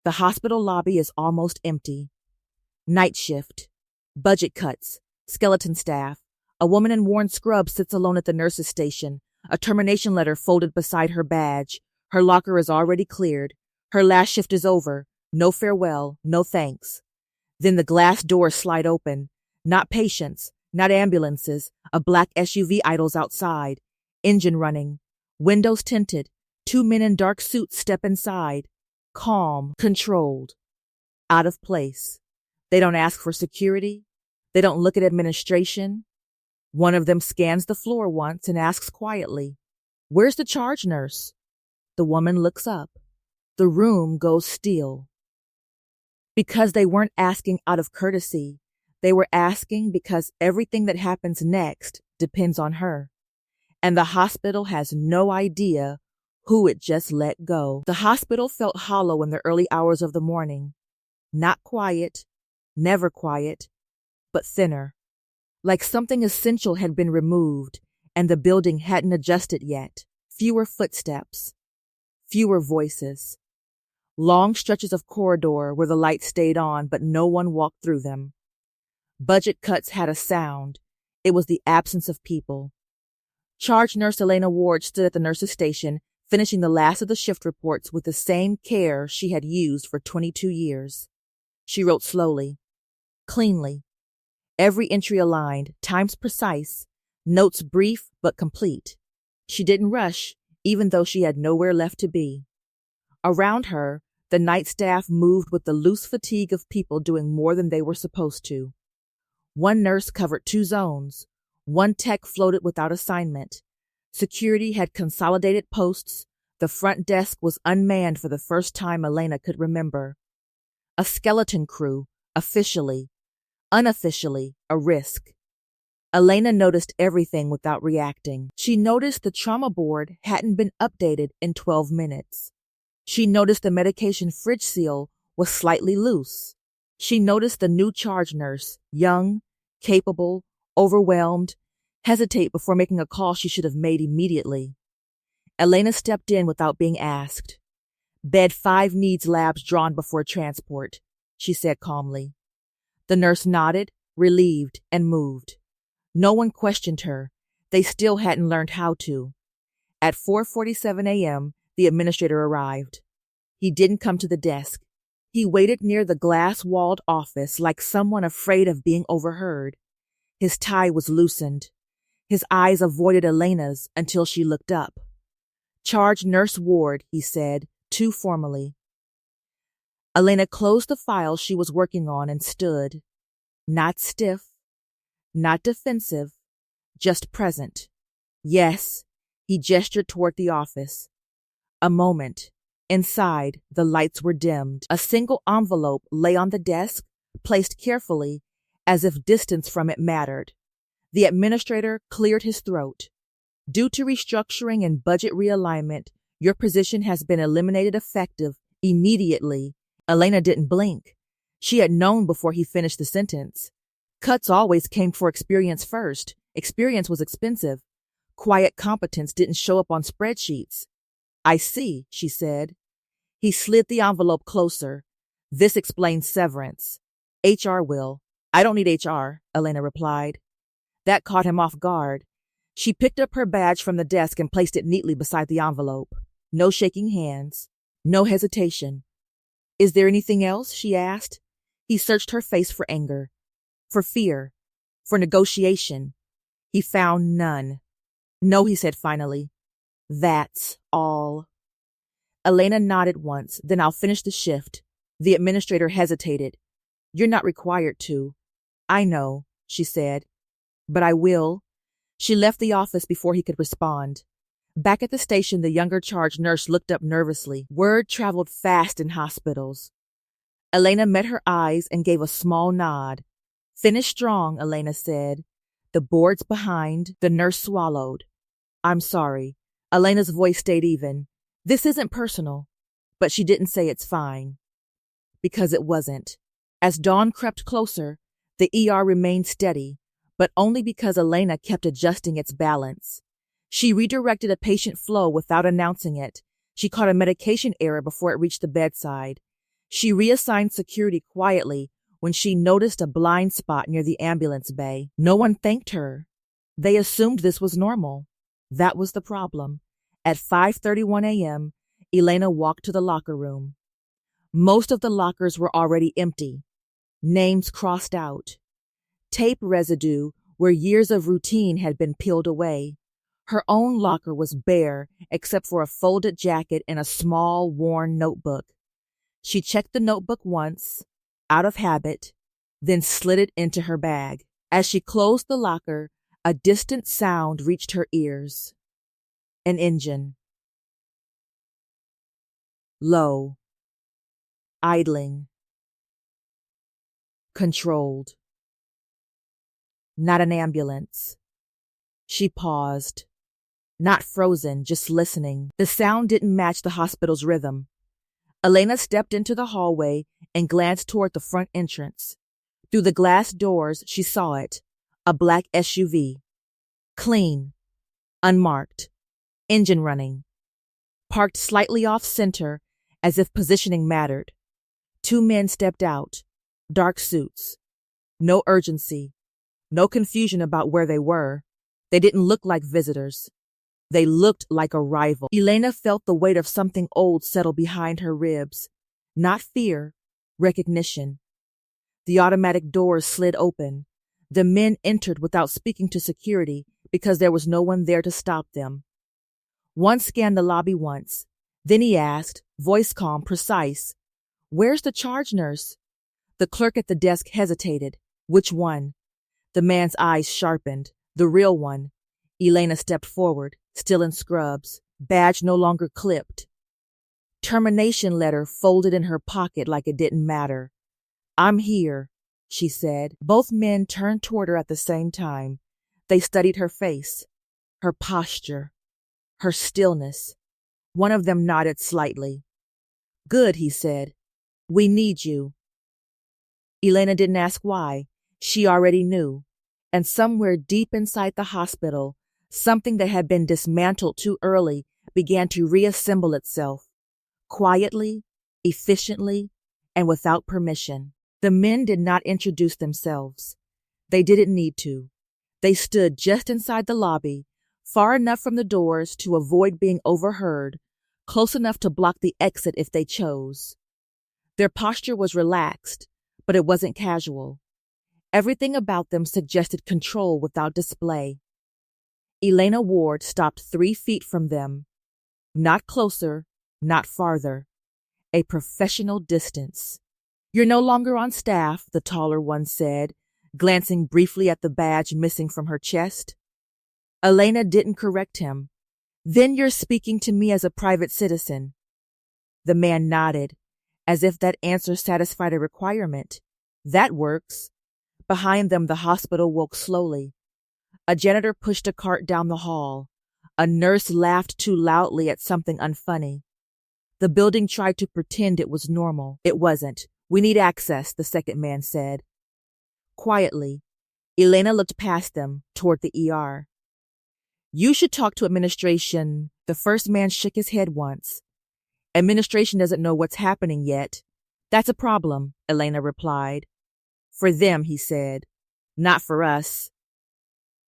The hospital lobby is almost empty. Night shift. Budget cuts. Skeleton staff. A woman in worn scrubs sits alone at the nurse's station, a termination letter folded beside her badge. Her locker is already cleared. Her last shift is over. No farewell, no thanks. Then the glass doors slide open. Not patients, not ambulances. A black SUV idles outside. Engine running. Windows tinted. 2 men in dark suits step inside. Calm, controlled. Out of place. They don't ask for security. They don't look at administration. One of them scans the floor once and asks quietly, "Where's the charge nurse?" The woman looks up. The room goes still. Because they weren't asking out of courtesy. They were asking because everything that happens next depends on her. And the hospital has no idea who it just let go. The hospital felt hollow in the early hours of the morning. Not quiet, never quiet, but thinner. Like something essential had been removed and the building hadn't adjusted yet. Fewer footsteps. Fewer voices. Long stretches of corridor where the lights stayed on but no one walked through them. Budget cuts had a sound. It was the absence of people. Charge nurse Elena Ward stood at the nurse's station, finishing the last of the shift reports with the same care she had used for 22 years. She wrote slowly, cleanly. Every entry aligned, times precise, notes brief but complete. She didn't rush, even though she had nowhere left to be. Around her, the night staff moved with the loose fatigue of people doing more than they were supposed to. One nurse covered 2 zones. One tech floated without assignment. Security had consolidated posts. The front desk was unmanned for the first time Elena could remember. A skeleton crew, officially. Unofficially, a risk. Elena noticed everything without reacting. She noticed the trauma board hadn't been updated in 12 minutes. She noticed the medication fridge seal was slightly loose. She noticed the new charge nurse, young, capable, overwhelmed, hesitate before making a call she should have made immediately. Elena stepped in without being asked. "Bed 5 needs labs drawn before transport," she said calmly. The nurse nodded, relieved, and moved. No one questioned her. They still hadn't learned how to. At 4:47 a.m., the administrator arrived. He didn't come to the desk. He waited near the glass-walled office like someone afraid of being overheard. His tie was loosened. His eyes avoided Elena's until she looked up. "Charge Nurse Ward," he said, too formally. Elena closed the file she was working on and stood. Not stiff, not defensive, just present. "Yes," he gestured toward the office. A moment. Inside, the lights were dimmed. A single envelope lay on the desk, placed carefully, as if distance from it mattered. The administrator cleared his throat. "Due to restructuring and budget realignment, your position has been eliminated effective immediately." Elena didn't blink. She had known before he finished the sentence. Cuts always came for experience first. Experience was expensive. Quiet competence didn't show up on spreadsheets. "I see," she said. He slid the envelope closer. "This explains severance. HR will." "I don't need HR," Elena replied. That caught him off guard. She picked up her badge from the desk and placed it neatly beside the envelope. No shaking hands. No hesitation. "Is there anything else?" she asked. He searched her face for anger, for fear, for negotiation. He found none. "No," he said finally. "That's all." Elena nodded once, then "I'll finish the shift." The administrator hesitated. "You're not required to." "I know," she said. "But I will." She left the office before he could respond. Back at the station, the younger charge nurse looked up nervously. Word traveled fast in hospitals. Elena met her eyes and gave a small nod. "Finish strong," Elena said. "The board's behind." The nurse swallowed. "I'm sorry." Elena's voice stayed even. "This isn't personal." But she didn't say it's fine. Because it wasn't. As dawn crept closer, the ER remained steady, but only because Elena kept adjusting its balance. She redirected a patient flow without announcing it. She caught a medication error before it reached the bedside. She reassigned security quietly when she noticed a blind spot near the ambulance bay. No one thanked her. They assumed this was normal. That was the problem. At 5:31 a.m., Elena walked to the locker room. Most of the lockers were already empty, names crossed out, tape residue where years of routine had been peeled away. Her own locker was bare except for a folded jacket and a small, worn notebook. She checked the notebook once, out of habit, then slid it into her bag. As she closed the locker, a distant sound reached her ears. An engine. Low. Idling. Controlled. Not an ambulance. She paused. Not frozen, just listening. The sound didn't match the hospital's rhythm. Elena stepped into the hallway and glanced toward the front entrance. Through the glass doors, she saw it. A black SUV. Clean. Unmarked. Engine running. Parked slightly off-center, as if positioning mattered. 2 men stepped out. Dark suits. No urgency. No confusion about where they were. They didn't look like visitors. They looked like arrival. Elena felt the weight of something old settle behind her ribs. Not fear, recognition. The automatic doors slid open. The men entered without speaking to security because there was no one there to stop them. One scanned the lobby once. Then he asked, voice calm, precise, "Where's the charge nurse?" The clerk at the desk hesitated. Which one? The man's eyes sharpened. The real one. Elena stepped forward, still in scrubs, badge no longer clipped. Termination letter folded in her pocket like it didn't matter. "I'm here," she said. Both men turned toward her at the same time. They studied her face, her posture, her stillness. One of them nodded slightly. "Good," he said. "We need you." Elena didn't ask why. She already knew. And somewhere deep inside the hospital, something that had been dismantled too early began to reassemble itself, quietly, efficiently, and without permission. The men did not introduce themselves. They didn't need to. They stood just inside the lobby, far enough from the doors to avoid being overheard, close enough to block the exit if they chose. Their posture was relaxed, but it wasn't casual. Everything about them suggested control without display. Elena Ward stopped 3 feet from them. Not closer, not farther. A professional distance. "You're no longer on staff," the taller one said, glancing briefly at the badge missing from her chest. Elena didn't correct him. "Then you're speaking to me as a private citizen." The man nodded, as if that answer satisfied a requirement. "That works." Behind them, the hospital woke slowly. A janitor pushed a cart down the hall. A nurse laughed too loudly at something unfunny. The building tried to pretend it was normal. It wasn't. "We need access," the second man said. Quietly, Elena looked past them, toward the ER. "You should talk to administration." The first man shook his head once. "Administration doesn't know what's happening yet." "That's a problem," Elena replied. "For them," he said. "Not for us."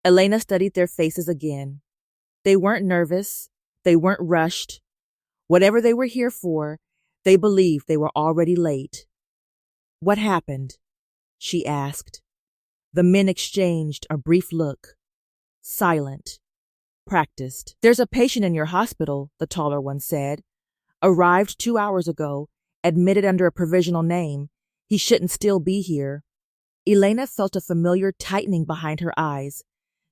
Elena studied their faces again. They weren't nervous. They weren't rushed. Whatever they were here for, they believed they were already late. "What happened?" she asked. The men exchanged a brief look. Silent. Practiced. "There's a patient in your hospital," the taller one said. "Arrived 2 hours ago, admitted under a provisional name. He shouldn't still be here." Elena felt a familiar tightening behind her eyes.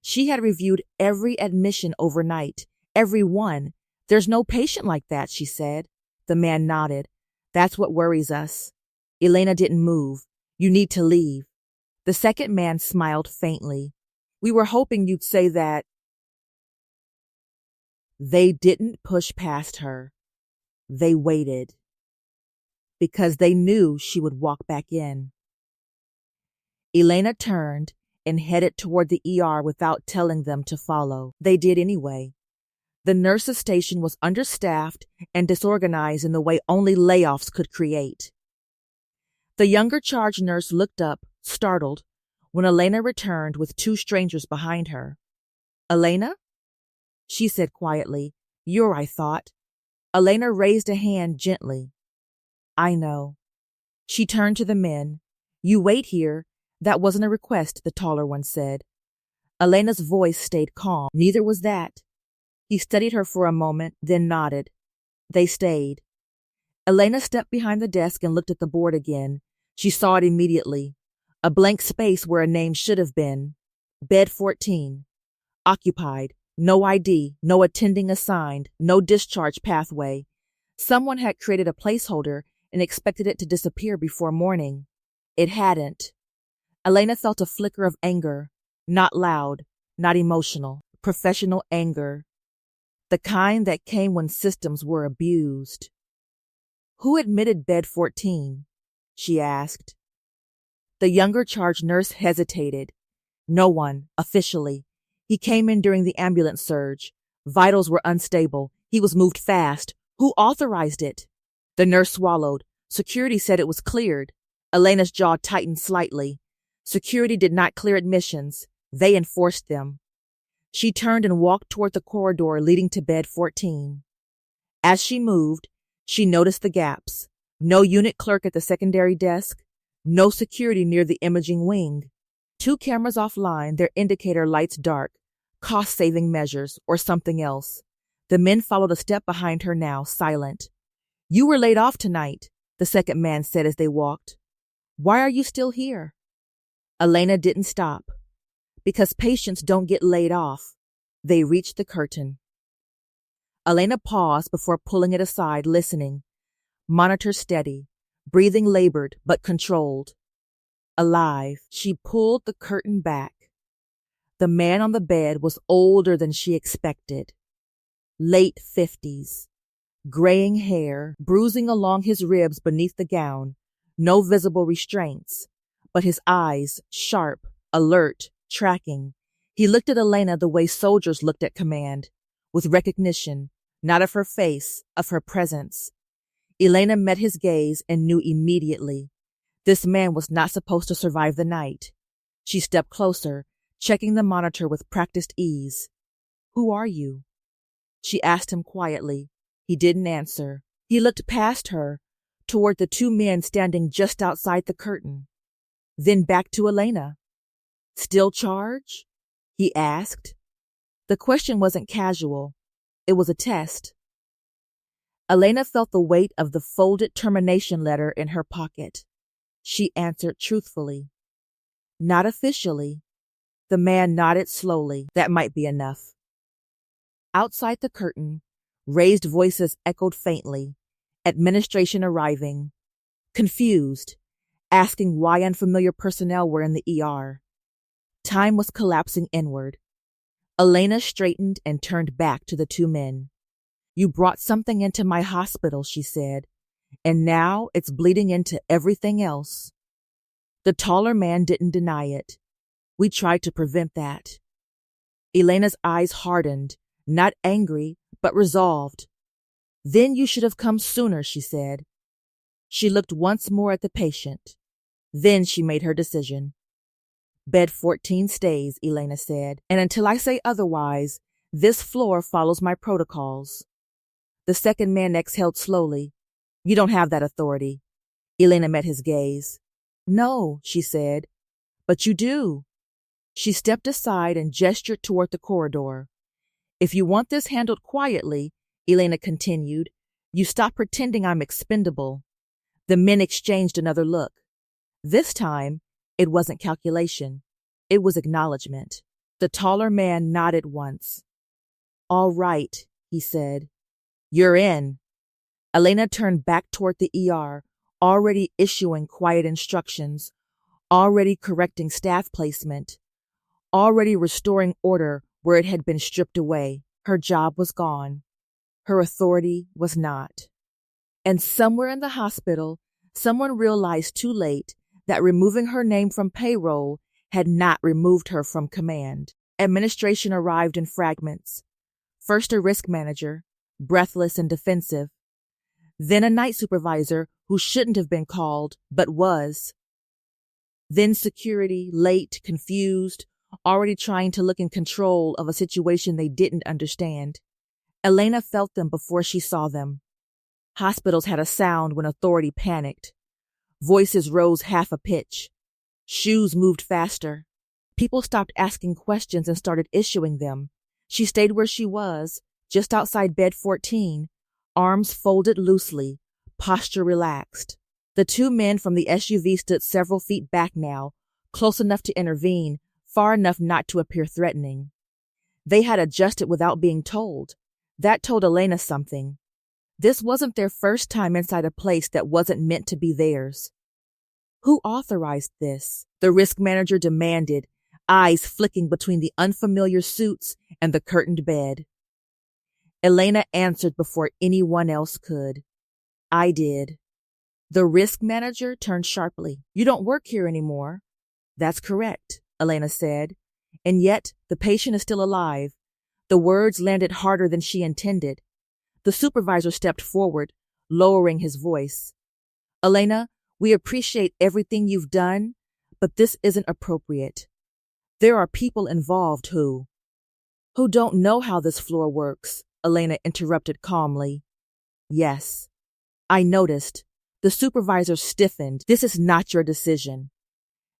She had reviewed every admission overnight. Every one. "There's no patient like that," she said. The man nodded. "That's what worries us." Elena didn't move. "You need to leave." The second man smiled faintly. "We were hoping you'd say that." They didn't push past her. They waited. Because they knew she would walk back in. Elena turned and headed toward the ER without telling them to follow. They did anyway. The nurses' station was understaffed and disorganized in the way only layoffs could create. The younger charge nurse looked up, startled, when Elena returned with two strangers behind her. Elena? She said quietly. You're, I thought. Elena raised a hand gently. I know. She turned to the men. You wait here. That wasn't a request, the taller one said. Elena's voice stayed calm. Neither was that. He studied her for a moment, then nodded. They stayed. Elena stepped behind the desk and looked at the board again. She saw it immediately. A blank space where a name should have been. Bed 14. Occupied. No ID, no attending assigned, no discharge pathway. Someone had created a placeholder and expected it to disappear before morning. It hadn't. Elena felt a flicker of anger. Not loud, not emotional. Professional anger. The kind that came when systems were abused. Who admitted bed 14? She asked. The younger charge nurse hesitated. No one, officially. He came in during the ambulance surge. Vitals were unstable. He was moved fast. Who authorized it? The nurse swallowed. Security said it was cleared. Elena's jaw tightened slightly. Security did not clear admissions. They enforced them. She turned and walked toward the corridor leading to bed 14. As she moved, she noticed the gaps. No unit clerk at the secondary desk. No security near the imaging wing. 2 cameras offline, their indicator lights dark. Cost-saving measures, or something else. The men followed a step behind her now, silent. You were laid off tonight, the second man said as they walked. Why are you still here? Elena didn't stop. Because patients don't get laid off. They reached the curtain. Elena paused before pulling it aside, listening. Monitor steady, breathing labored but controlled. Alive, she pulled the curtain back. The man on the bed was older than she expected. Late 50s. Graying hair, bruising along his ribs beneath the gown. No visible restraints. But his eyes, sharp, alert, tracking. He looked at Elena the way soldiers looked at command. With recognition, not of her face, of her presence. Elena met his gaze and knew immediately. This man was not supposed to survive the night. She stepped closer, checking the monitor with practiced ease. Who are you? She asked him quietly. He didn't answer. He looked past her, toward the 2 men standing just outside the curtain. Then back to Elena. Still charge? He asked. The question wasn't casual. It was a test. Elena felt the weight of the folded termination letter in her pocket. She answered truthfully. Not officially. The man nodded slowly. That might be enough. Outside the curtain, raised voices echoed faintly. Administration arriving. Confused, asking why unfamiliar personnel were in the ER. Time was collapsing inward. Elena straightened and turned back to the 2 men. You brought something into my hospital, she said, and now it's bleeding into everything else. The taller man didn't deny it. We tried to prevent that. Elena's eyes hardened, not angry, but resolved. Then you should have come sooner, she said. She looked once more at the patient. Then she made her decision. Bed 14 stays, Elena said, and until I say otherwise, this floor follows my protocols. The second man exhaled slowly. You don't have that authority. Elena met his gaze. No, she said, but you do. She stepped aside and gestured toward the corridor. If you want this handled quietly, Elena continued, you stop pretending I'm expendable. The men exchanged another look. This time, it wasn't calculation. It was acknowledgement. The taller man nodded once. All right, he said. You're in. Elena turned back toward the ER, already issuing quiet instructions, already correcting staff placement, already restoring order where it had been stripped away. Her job was gone. Her authority was not. And somewhere in the hospital, someone realized too late that removing her name from payroll had not removed her from command. Administration arrived in fragments. First a risk manager, breathless and defensive. Then a night supervisor who shouldn't have been called, but was. Then security, late, confused, already trying to look in control of a situation they didn't understand. Elena felt them before she saw them. Hospitals had a sound when authority panicked. Voices rose half a pitch. Shoes moved faster. People stopped asking questions and started issuing them. She stayed where she was, just outside bed 14, arms folded loosely, posture relaxed. The two men from the SUV stood several feet back now, close enough to intervene, far enough not to appear threatening. They had adjusted without being told. That told Elena something. This wasn't their first time inside a place that wasn't meant to be theirs. Who authorized this? The risk manager demanded, eyes flicking between the unfamiliar suits and the curtained bed. Elena answered before anyone else could. I did. The risk manager turned sharply. You don't work here anymore. That's correct, Elena said. And yet, the patient is still alive. The words landed harder than she intended. The supervisor stepped forward, lowering his voice. Elena, we appreciate everything you've done, but this isn't appropriate. There are people involved who don't know how this floor works, Elena interrupted calmly. Yes, I noticed. The supervisor stiffened. This is not your decision.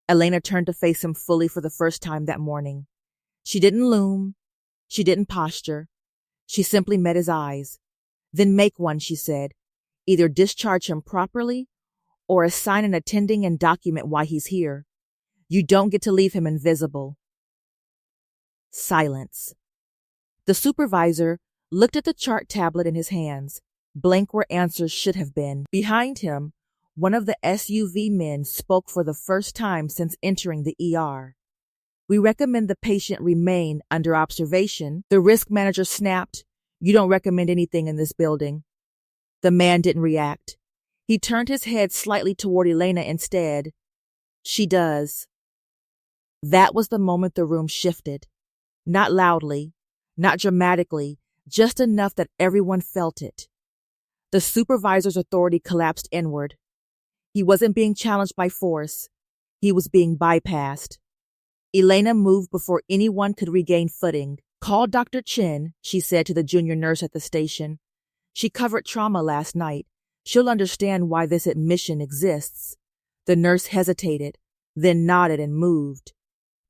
Elena turned to face him fully for the first time that morning. She didn't loom. She didn't posture. She simply met his eyes. Then make one, she said. Either discharge him properly or assign an attending and document why he's here. You don't get to leave him invisible. Silence. The supervisor looked at the chart tablet in his hands, blank where answers should have been. Behind him, one of the SUV men spoke for the first time since entering the ER. We recommend the patient remain under observation. The risk manager snapped. You don't recommend anything in this building. The man didn't react. He turned his head slightly toward Elena instead. She does. That was the moment the room shifted. Not loudly, not dramatically, just enough that everyone felt it. The supervisor's authority collapsed inward. He wasn't being challenged by force. He was being bypassed. Elena moved before anyone could regain footing. Call Dr. Chen, she said to the junior nurse at the station. She covered trauma last night. She'll understand why this admission exists. The nurse hesitated, then nodded and moved.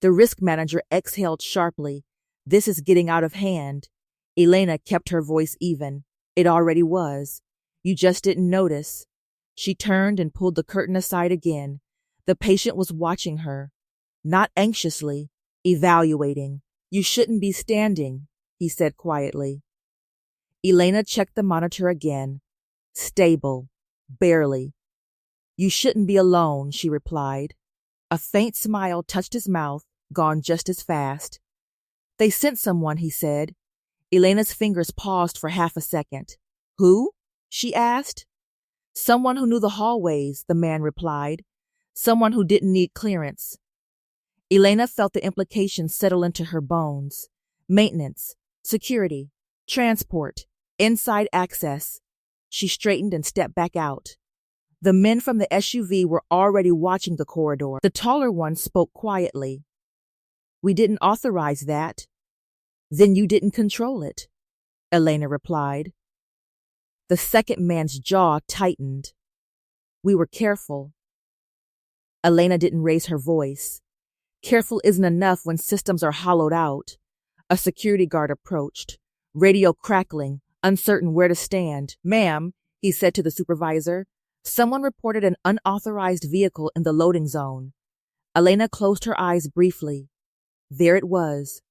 The risk manager exhaled sharply. This is getting out of hand. Elena kept her voice even. It already was. You just didn't notice. She turned and pulled the curtain aside again. The patient was watching her. Not anxiously, evaluating. You shouldn't be standing, he said quietly. Elena checked the monitor again. Stable. Barely. You shouldn't be alone, she replied. A faint smile touched his mouth, gone just as fast. They sent someone, he said. Elena's fingers paused for half a second. Who? She asked. Someone who knew the hallways, the man replied. Someone who didn't need clearance. Elena felt the implications settle into her bones. Maintenance, security, transport, inside access. She straightened and stepped back out. The men from the SUV were already watching the corridor. The taller one spoke quietly. We didn't authorize that. Then you didn't control it, Elena replied. The second man's jaw tightened. We were careful. Elena didn't raise her voice. Careful isn't enough when systems are hollowed out. A security guard approached, radio crackling, uncertain where to stand. Ma'am, he said to the supervisor, someone reported an unauthorized vehicle in the loading zone. Elena closed her eyes briefly. There it was.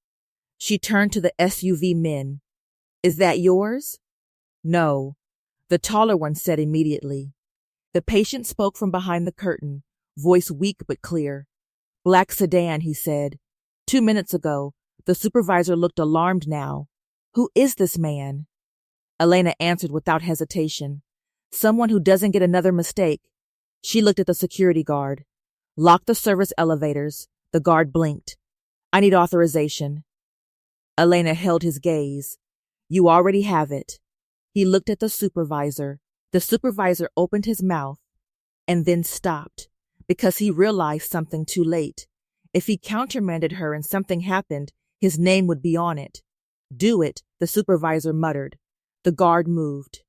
She turned to the SUV men. Is that yours? No, the taller one said immediately. The patient spoke from behind the curtain, voice weak but clear. Black sedan, he said. 2 minutes ago. The supervisor looked alarmed now. Who is this man? Elena answered without hesitation. Someone who doesn't get another mistake. She looked at the security guard. Lock the service elevators. The guard blinked. I need authorization. Elena held his gaze. You already have it. He looked at the supervisor. The supervisor opened his mouth and then stopped because he realized something too late. If he countermanded her and something happened, his name would be on it. Do it, the supervisor muttered. The guard moved.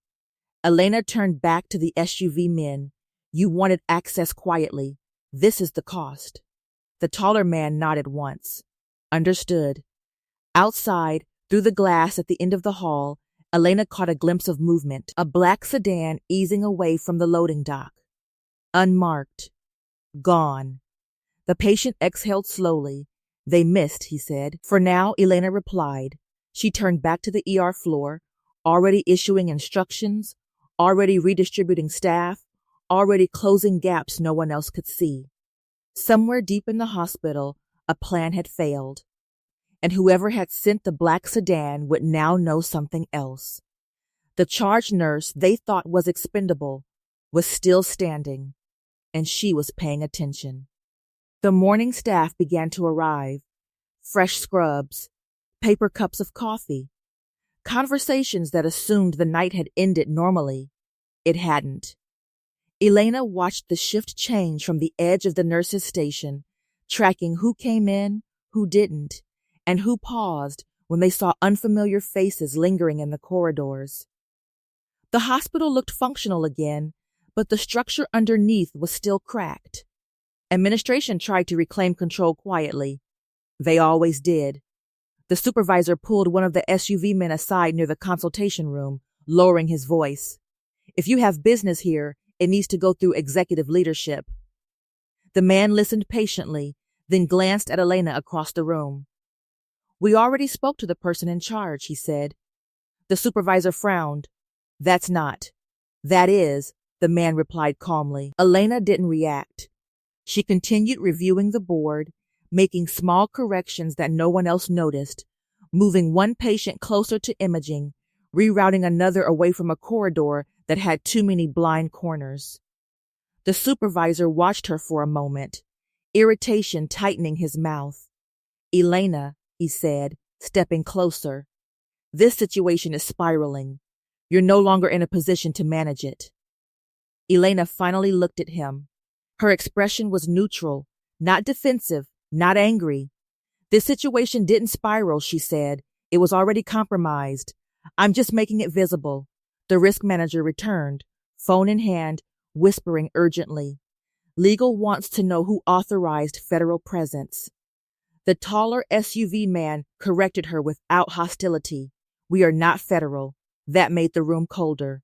Elena turned back to the SUV men. You wanted access quietly. This is the cost. The taller man nodded once. Understood. Outside, through the glass at the end of the hall, Elena caught a glimpse of movement, a black sedan easing away from the loading dock. Unmarked. Gone. The patient exhaled slowly. They missed, he said. For now, Elena replied. She turned back to the ER floor, already issuing instructions, already redistributing staff, already closing gaps no one else could see. Somewhere deep in the hospital, a plan had failed, and whoever had sent the black sedan would now know something else. The charge nurse they thought was expendable was still standing, and she was paying attention. The morning staff began to arrive. Fresh scrubs, paper cups of coffee, conversations that assumed the night had ended normally. It hadn't. Elena watched the shift change from the edge of the nurses' station, tracking who came in, who didn't, and who paused when they saw unfamiliar faces lingering in the corridors. The hospital looked functional again, but the structure underneath was still cracked. Administration tried to reclaim control quietly. They always did. The supervisor pulled one of the SUV men aside near the consultation room, lowering his voice. If you have business here, it needs to go through executive leadership. The man listened patiently, then glanced at Elena across the room. We already spoke to the person in charge, he said. The supervisor frowned. That's not. That is, the man replied calmly. Elena didn't react. She continued reviewing the board, making small corrections that no one else noticed, moving one patient closer to imaging, rerouting another away from a corridor that had too many blind corners. The supervisor watched her for a moment, irritation tightening his mouth. Elena, he said, stepping closer. This situation is spiraling. You're no longer in a position to manage it. Elena finally looked at him. Her expression was neutral, not defensive, not angry. This situation didn't spiral, she said. It was already compromised. I'm just making it visible. The risk manager returned, phone in hand, whispering urgently. Legal wants to know who authorized federal presence. The taller SUV man corrected her without hostility. We are not federal. That made the room colder.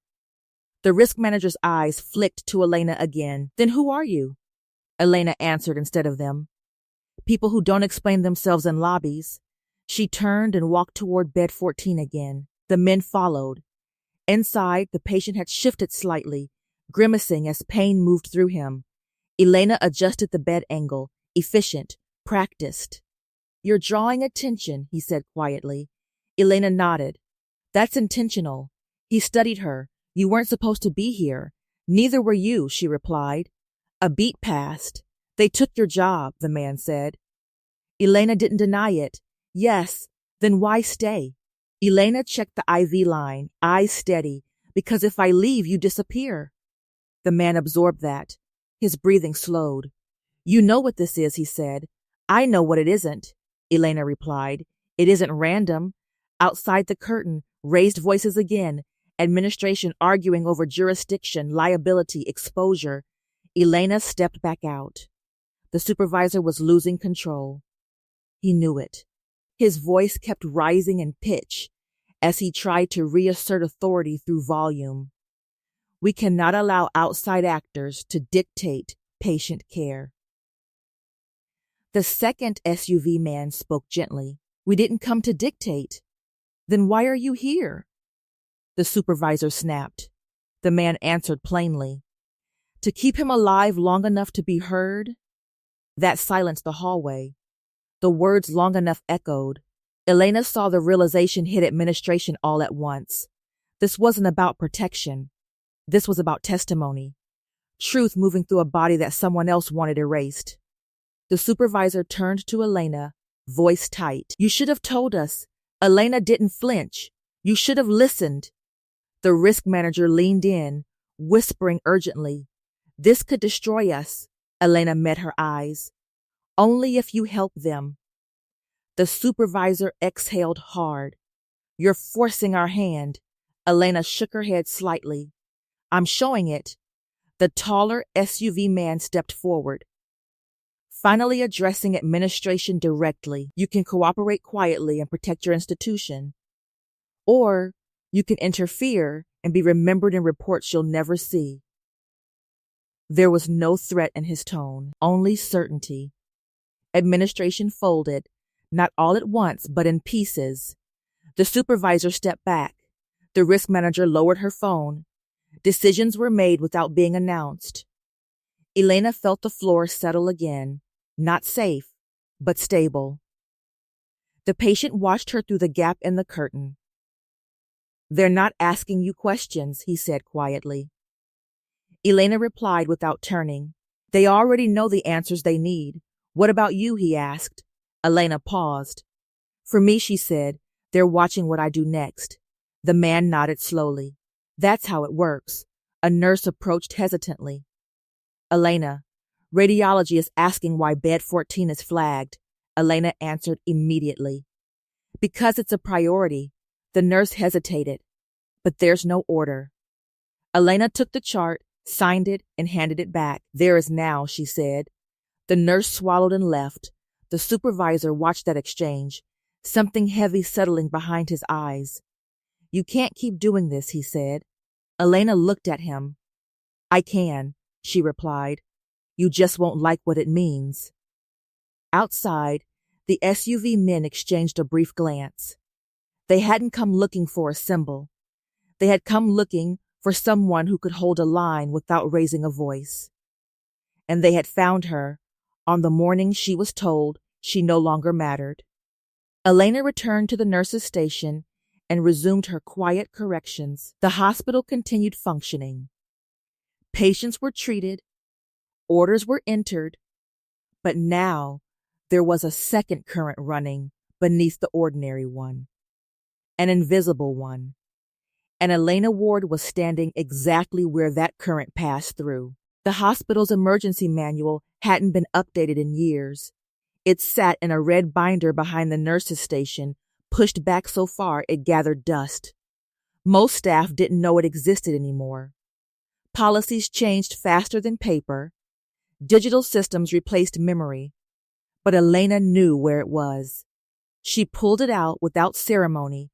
The risk manager's eyes flicked to Elena again. Then who are you? Elena answered instead of them. People who don't explain themselves in lobbies. She turned and walked toward bed 14 again. The men followed. Inside, the patient had shifted slightly, grimacing as pain moved through him. Elena adjusted the bed angle, efficient, practiced. You're drawing attention, he said quietly. Elena nodded. That's intentional. He studied her. You weren't supposed to be here. Neither were you, she replied. A beat passed. They took your job, the man said. Elena didn't deny it. Yes, then why stay? Elena checked the IV line, eyes steady, because if I leave, you disappear. The man absorbed that. His breathing slowed. You know what this is, he said. I know what it isn't, Elena replied. It isn't random. Outside the curtain, raised voices again, administration arguing over jurisdiction, liability, exposure. Elena stepped back out. The supervisor was losing control. He knew it. His voice kept rising in pitch as he tried to reassert authority through volume. We cannot allow outside actors to dictate patient care. The second SUV man spoke gently. We didn't come to dictate. Then why are you here? The supervisor snapped. The man answered plainly. To keep him alive long enough to be heard? That silenced the hallway. The words long enough echoed. Elena saw the realization hit administration all at once. This wasn't about protection. This was about testimony. Truth moving through a body that someone else wanted erased. The supervisor turned to Elena, voice tight. You should have told us. Elena didn't flinch. You should have listened. The risk manager leaned in, whispering urgently. This could destroy us. Elena met her eyes. Only if you help them. The supervisor exhaled hard. You're forcing our hand. Elena shook her head slightly. I'm showing it. The taller SUV man stepped forward. Finally addressing administration directly, you can cooperate quietly and protect your institution. Or you can interfere and be remembered in reports you'll never see. There was no threat in his tone, only certainty. Administration folded, not all at once, but in pieces. The supervisor stepped back. The risk manager lowered her phone. Decisions were made without being announced. Elena felt the floor settle again, not safe, but stable. The patient watched her through the gap in the curtain. They're not asking you questions, he said quietly. Elena replied without turning. They already know the answers they need. What about you, he asked. Elena paused. For me, she said, they're watching what I do next. The man nodded slowly. That's how it works. A nurse approached hesitantly. Elena, radiology is asking why bed 14 is flagged. Elena answered immediately. Because it's a priority. The nurse hesitated. But there's no order. Elena took the chart, signed it, and handed it back. There is now, she said. The nurse swallowed and left. The supervisor watched that exchange, something heavy settling behind his eyes. You can't keep doing this, he said. Elena looked at him. I can, she replied. You just won't like what it means. Outside, the SUV men exchanged a brief glance. They hadn't come looking for a symbol. They had come looking for someone who could hold a line without raising a voice. And they had found her on the morning she was told she no longer mattered. Elena returned to the nurse's station and resumed her quiet corrections. The hospital continued functioning. Patients were treated, orders were entered, but now there was a second current running beneath the ordinary one, an invisible one, and Elena Ward was standing exactly where that current passed through. The hospital's emergency manual hadn't been updated in years. It sat in a red binder behind the nurse's station, pushed back so far it gathered dust. Most staff didn't know it existed anymore. Policies changed faster than paper. Digital systems replaced memory. But Elena knew where it was. She pulled it out without ceremony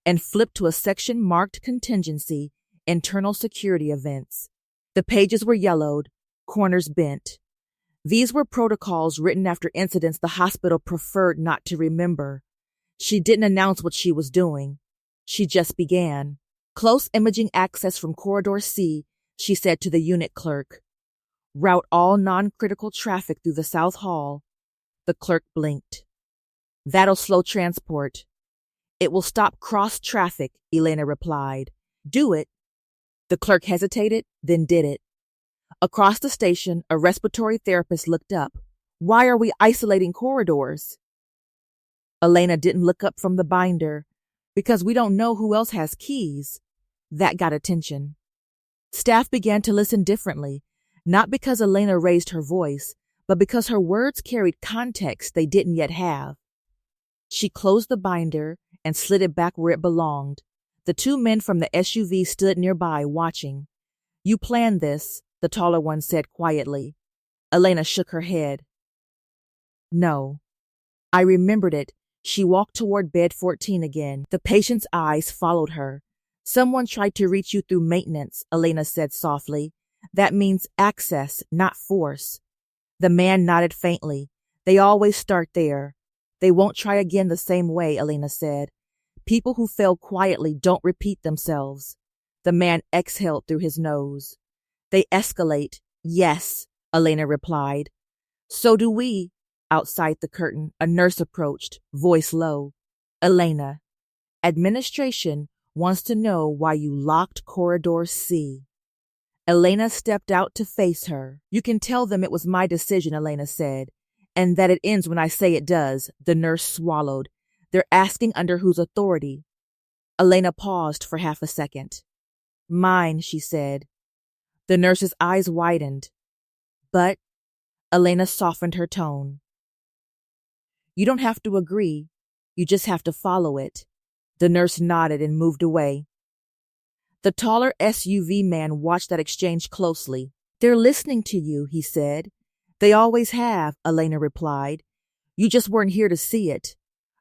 and flipped to a section marked Contingency, Internal Security Events. The pages were yellowed, corners bent. These were protocols written after incidents the hospital preferred not to remember. She didn't announce what she was doing. She just began. Close imaging access from Corridor C, she said to the unit clerk. Route all non-critical traffic through the South Hall. The clerk blinked. That'll slow transport. It will stop cross-traffic, Elena replied. Do it. The clerk hesitated, then did it. Across the station, a respiratory therapist looked up. Why are we isolating corridors? Elena didn't look up from the binder. Because we don't know who else has keys. That got attention. Staff began to listen differently, not because Elena raised her voice, but because her words carried context they didn't yet have. She closed the binder and slid it back where it belonged. The two men from the SUV stood nearby, watching. You planned this, the taller one said quietly. Elena shook her head. No. I remembered it. She walked toward bed 14 again. The patient's eyes followed her. Someone tried to reach you through maintenance, Elena said softly. That means access, not force. The man nodded faintly. They always start there. They won't try again the same way, Elena said. People who fail quietly don't repeat themselves. The man exhaled through his nose. They escalate. Yes, Elena replied. So do we. Outside the curtain, a nurse approached, voice low. Elena, administration wants to know why you locked Corridor C. Elena stepped out to face her. You can tell them it was my decision, Elena said, and that it ends when I say it does. The nurse swallowed. They're asking under whose authority. Elena paused for half a second. Mine, she said. The nurse's eyes widened, but Elena softened her tone. You don't have to agree. You just have to follow it. The nurse nodded and moved away. The taller SUV man watched that exchange closely. They're listening to you, he said. They always have, Elena replied. You just weren't here to see it.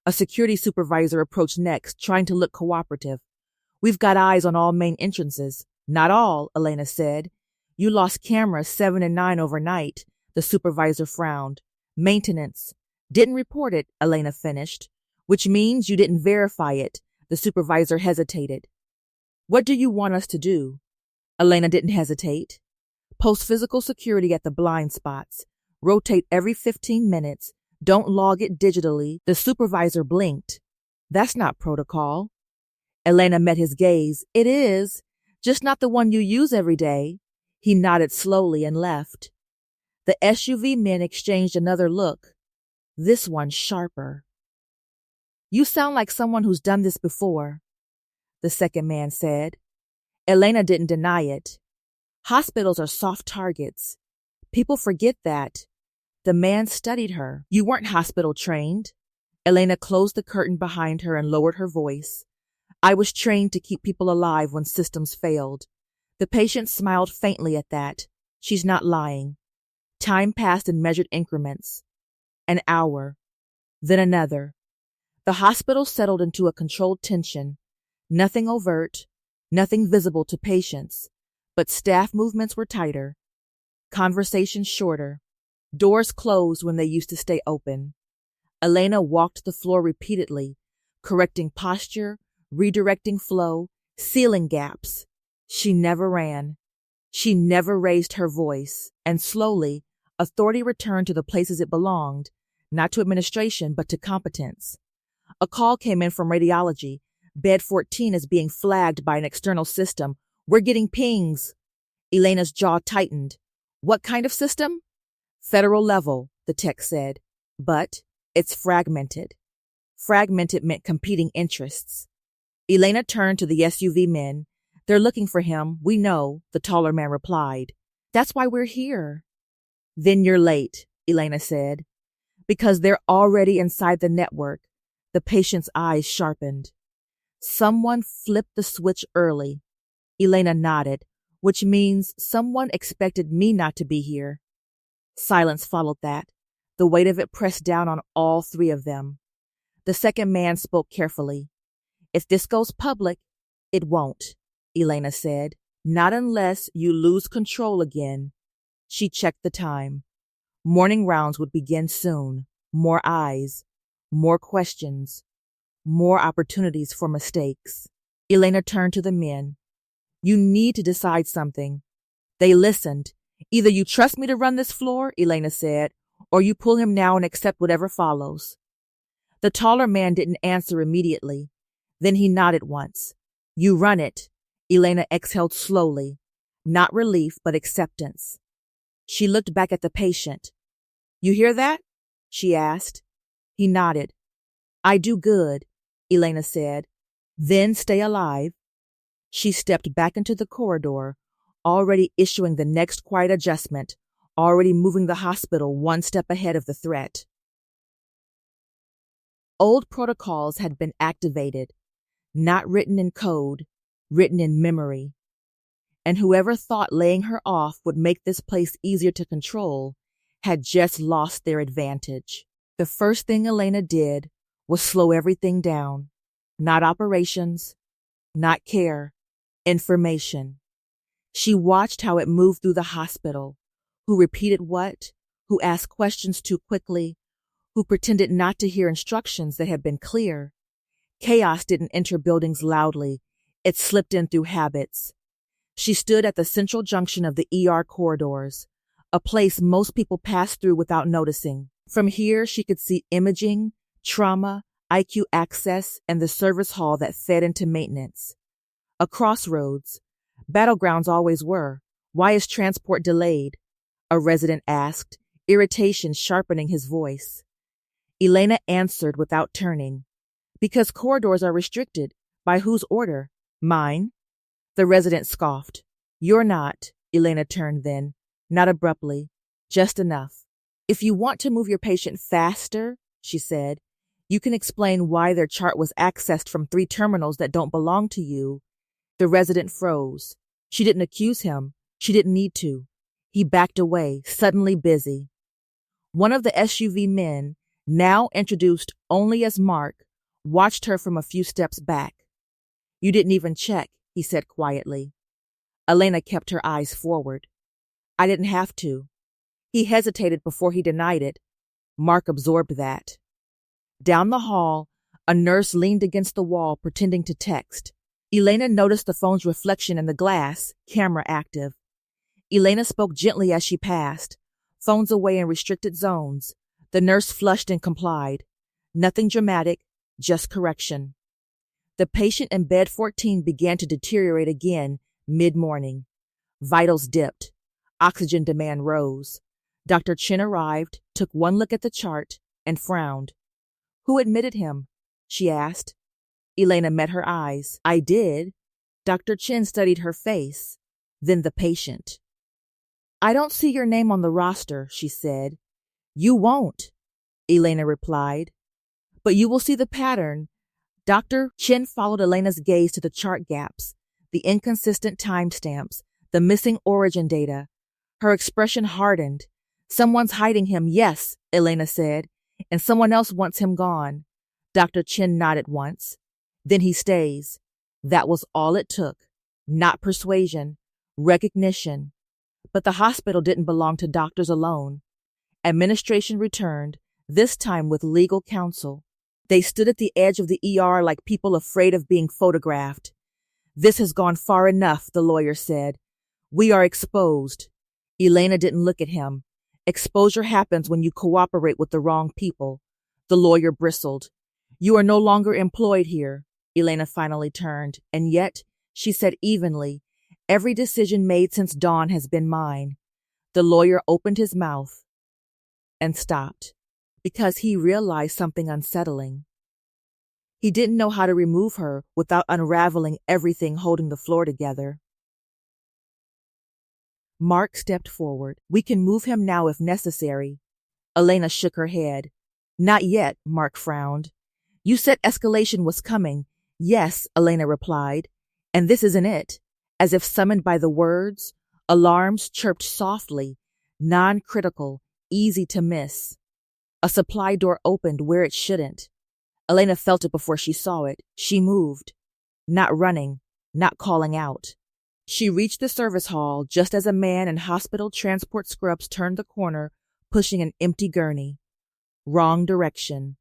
A security supervisor approached next, trying to look cooperative. We've got eyes on all main entrances. Not all, Elena said. You lost cameras 7 and 9 overnight. The supervisor frowned. Maintenance. Didn't report it, Elena finished. Which means you didn't verify it. The supervisor hesitated. What do you want us to do? Elena didn't hesitate. Post physical security at the blind spots. Rotate every 15 minutes. Don't log it digitally. The supervisor blinked. That's not protocol. Elena met his gaze. It is. Just not the one you use every day. He nodded slowly and left. The SUV men exchanged another look. This one sharper. You sound like someone who's done this before, the second man said. Elena didn't deny it. Hospitals are soft targets. People forget that. The man studied her. You weren't hospital trained. Elena closed the curtain behind her and lowered her voice. I was trained to keep people alive when systems failed. The patient smiled faintly at that. She's not lying. Time passed in measured increments. An hour. Then another. The hospital settled into a controlled tension. Nothing overt, nothing visible to patients, but staff movements were tighter, conversations shorter, doors closed when they used to stay open. Elena walked the floor repeatedly, correcting posture, redirecting flow, sealing gaps. She never ran. She never raised her voice, and slowly, authority returned to the places it belonged, not to administration, but to competence. A call came in from radiology. Bed 14 is being flagged by an external system. We're getting pings. Elena's jaw tightened. What kind of system? Federal level, the tech said. But it's fragmented. Fragmented meant competing interests. Elena turned to the SUV men. They're looking for him. We know, the taller man replied. That's why we're here. Then you're late, Elena said. Because they're already inside the network. The patient's eyes sharpened. Someone flipped the switch early. Elena nodded, which means someone expected me not to be here. Silence followed that. The weight of it pressed down on all three of them. The second man spoke carefully. If this goes public, it won't, Elena said. Not unless you lose control again. She checked the time. Morning rounds would begin soon. More eyes. More questions. More opportunities for mistakes. Elena turned to the men. You need to decide something. They listened. Either you trust me to run this floor, Elena said, or you pull him now and accept whatever follows. The taller man didn't answer immediately. Then he nodded once. You run it. Elena exhaled slowly. Not relief, but acceptance. She looked back at the patient. You hear that? She asked. He nodded. I do good, Elena said. Then stay alive. She stepped back into the corridor, already issuing the next quiet adjustment, already moving the hospital one step ahead of the threat. Old protocols had been activated, not written in code, written in memory. And whoever thought laying her off would make this place easier to control had just lost their advantage. The first thing Elena did was slow everything down. Not operations, not care, information. She watched how it moved through the hospital, who repeated what, who asked questions too quickly, who pretended not to hear instructions that had been clear. Chaos didn't enter buildings loudly. It slipped in through habits. She stood at the central junction of the ER corridors, a place most people passed through without noticing. From here, she could see imaging, trauma, IQ access, and the service hall that fed into maintenance. A crossroads. Battlegrounds always were. Why is transport delayed? A resident asked, irritation sharpening his voice. Elena answered without turning. Because corridors are restricted. By whose order? Mine? The resident scoffed. You're not, Elena turned then, not abruptly, just enough. If you want to move your patient faster, she said, you can explain why their chart was accessed from 3 terminals that don't belong to you. The resident froze. She didn't accuse him. She didn't need to. He backed away, suddenly busy. One of the SUV men, now introduced only as Mark, watched her from a few steps back. You didn't even check, he said quietly. Elena kept her eyes forward. I didn't have to. He hesitated before he denied it. Mark absorbed that. Down the hall, a nurse leaned against the wall, pretending to text. Elena noticed the phone's reflection in the glass, camera active. Elena spoke gently as she passed, phones away in restricted zones. The nurse flushed and complied. Nothing dramatic, just correction. The patient in bed 14 began to deteriorate again mid-morning. Vitals dipped. Oxygen demand rose. Dr. Chen arrived, took one look at the chart, and frowned. Who admitted him? She asked. Elena met her eyes. I did. Dr. Chen studied her face, then the patient. I don't see your name on the roster, she said. You won't, Elena replied. But you will see the pattern. Dr. Chen followed Elena's gaze to the chart gaps, the inconsistent timestamps, the missing origin data. Her expression hardened. Someone's hiding him, yes, Elena said, and someone else wants him gone. Dr. Chen nodded once. Then he stays. That was all it took. Not persuasion, recognition. But the hospital didn't belong to doctors alone. Administration returned, this time with legal counsel. They stood at the edge of the ER like people afraid of being photographed. This has gone far enough, the lawyer said. We are exposed. Elena didn't look at him. Exposure happens when you cooperate with the wrong people. The lawyer bristled. You are no longer employed here. Elena finally turned, and yet, she said evenly, every decision made since dawn has been mine. The lawyer opened his mouth and stopped, because he realized something unsettling. He didn't know how to remove her without unraveling everything holding the floor together. Mark stepped forward. We can move him now if necessary. Elena shook her head. Not yet, Mark frowned. You said escalation was coming. Yes, Elena replied. And this isn't it. As if summoned by the words, alarms chirped softly, non-critical, easy to miss. A supply door opened where it shouldn't. Elena felt it before she saw it. She moved. Not running, not calling out. She reached the service hall just as a man in hospital transport scrubs turned the corner, pushing an empty gurney. Wrong direction.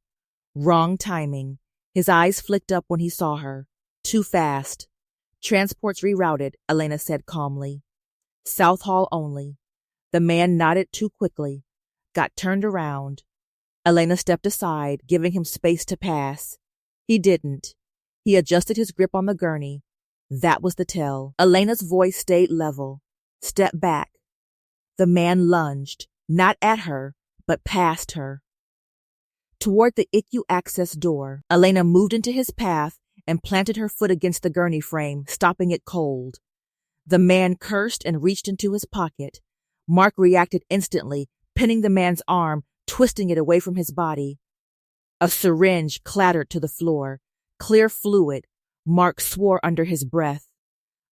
Wrong timing. His eyes flicked up when he saw her. Too fast. Transports rerouted, Elena said calmly. South Hall only. The man nodded too quickly. Got turned around. Elena stepped aside, giving him space to pass. He didn't. He adjusted his grip on the gurney. That was the tell. Elena's voice stayed level. Step back. The man lunged, not at her, but past her. Toward the ICU access door, Elena moved into his path and planted her foot against the gurney frame, stopping it cold. The man cursed and reached into his pocket. Mark reacted instantly, pinning the man's arm, twisting it away from his body. A syringe clattered to the floor. Clear fluid. Mark swore under his breath.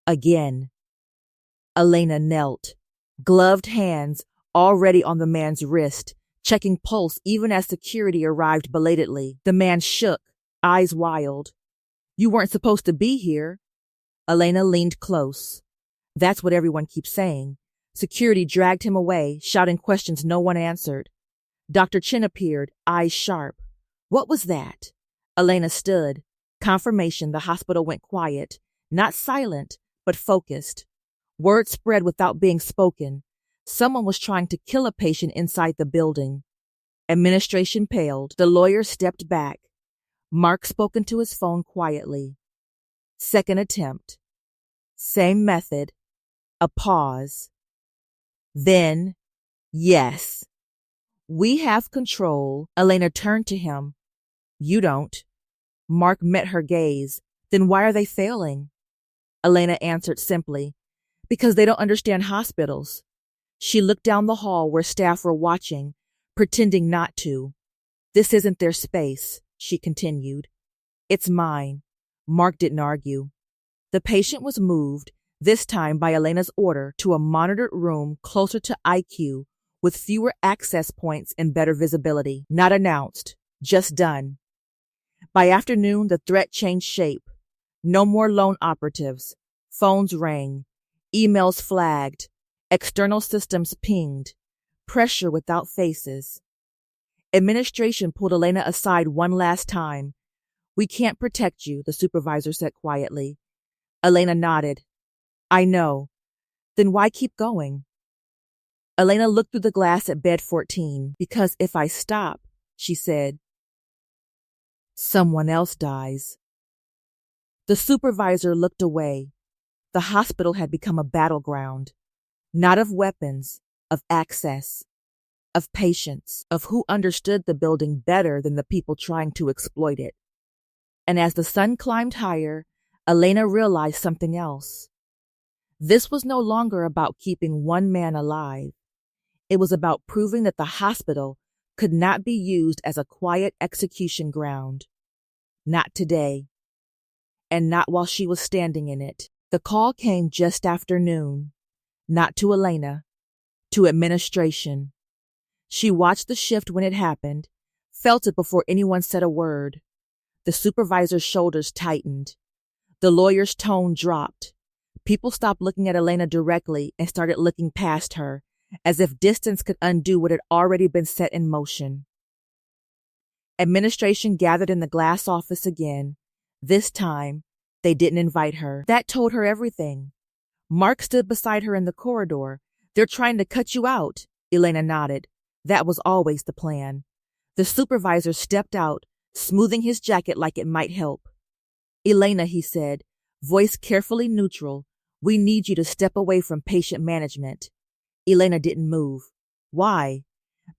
Again. Elena knelt, gloved hands already on the man's wrist, checking pulse even as security arrived belatedly. The man shook, eyes wild. You weren't supposed to be here. Elena leaned close. That's what everyone keeps saying. Security dragged him away, shouting questions no one answered. Dr. Chen appeared, eyes sharp. What was that? Elena stood. Confirmation the hospital went quiet, not silent, but focused. Word spread without being spoken. Someone was trying to kill a patient inside the building. Administration paled. The lawyer stepped back. Mark spoke into his phone quietly. Second attempt. Same method. A pause. Then, yes. We have control. Elena turned to him. You don't. Mark met her gaze. Then why are they failing? Elena answered simply. Because they don't understand hospitals. She looked down the hall where staff were watching, pretending not to. This isn't their space, she continued. It's mine. Mark didn't argue. The patient was moved, this time by Elena's order, to a monitored room closer to IQ with fewer access points and better visibility. Not announced, just done. By afternoon, the threat changed shape. No more lone operatives. Phones rang. Emails flagged. External systems pinged. Pressure without faces. Administration pulled Elena aside one last time. We can't protect you, the supervisor said quietly. Elena nodded. I know. Then why keep going? Elena looked through the glass at bed 14. Because if I stop, she said, someone else dies. The supervisor looked away. The hospital had become a battleground, not of weapons, of access, of patience, of who understood the building better than the people trying to exploit it. And as the sun climbed higher, Elena realized something else. This was no longer about keeping one man alive. It was about proving that the hospital could not be used as a quiet execution ground. Not today. And not while she was standing in it. The call came just after noon. Not to Elena, to administration. She watched the shift when it happened, felt it before anyone said a word. The supervisor's shoulders tightened. The lawyer's tone dropped. People stopped looking at Elena directly and started looking past her, as if distance could undo what had already been set in motion. Administration gathered in the glass office again. This time, they didn't invite her. That told her everything. Mark stood beside her in the corridor. They're trying to cut you out, Elena nodded. That was always the plan. The supervisor stepped out, smoothing his jacket like it might help. Elena, he said, voice carefully neutral, we need you to step away from patient management. Elena didn't move. Why?